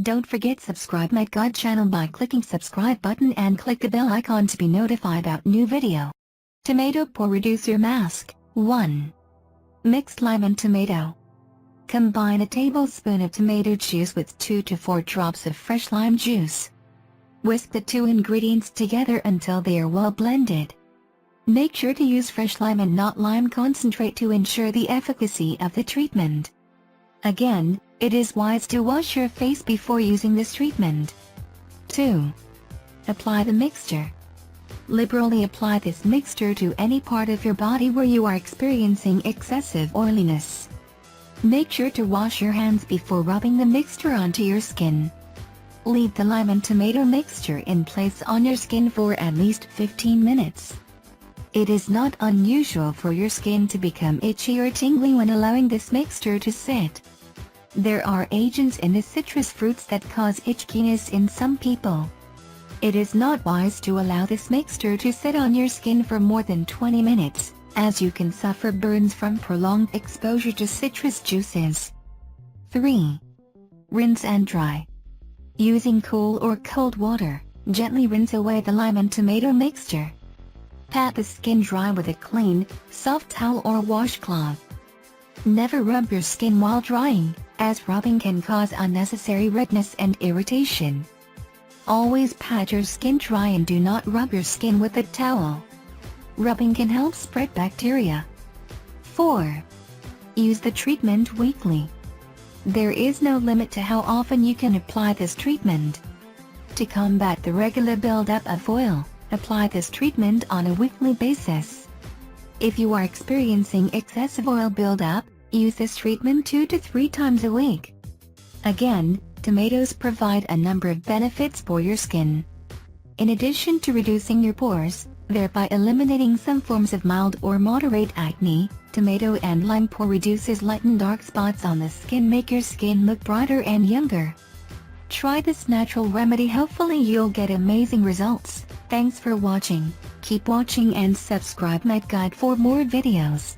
Don't forget subscribe my God channel by clicking subscribe button and click the bell icon to be notified about new video. Tomato Pore Reducer Mask 1. Mixed lime and tomato. Combine a tablespoon of tomato juice with 2 to 4 drops of fresh lime juice. Whisk the two ingredients together until they are well blended. Make sure to use fresh lime and not lime concentrate to ensure the efficacy of the treatment. Again, it is wise to wash your face before using this treatment. 2. Apply the mixture. Liberally apply this mixture to any part of your body where you are experiencing excessive oiliness. Make sure to wash your hands before rubbing the mixture onto your skin. Leave the lime and tomato mixture in place on your skin for at least 15 minutes. It is not unusual for your skin to become itchy or tingly when allowing this mixture to sit. There are agents in the citrus fruits that cause itchiness in some people. It is not wise to allow this mixture to sit on your skin for more than 20 minutes, as you can suffer burns from prolonged exposure to citrus juices. 3. Rinse and dry. Using cool or cold water, gently rinse away the lime and tomato mixture. Pat the skin dry with a clean, soft towel or washcloth. Never rub your skin while drying, as rubbing can cause unnecessary redness and irritation. Always pat your skin dry and do not rub your skin with a towel. Rubbing can help spread bacteria. 4. Use the treatment weekly. There is no limit to how often you can apply this treatment. To combat the regular buildup of oil, apply this treatment on a weekly basis. If you are experiencing excessive oil buildup, use this treatment 2 to 3 times a week. Again, tomatoes provide a number of benefits for your skin. In addition to reducing your pores, thereby eliminating some forms of mild or moderate acne, tomato and lime pore reducers lighten dark spots on the skin, make your skin look brighter and younger. Try this natural remedy, hopefully you'll get amazing results. Thanks for watching. Keep watching and subscribe my guide for more videos.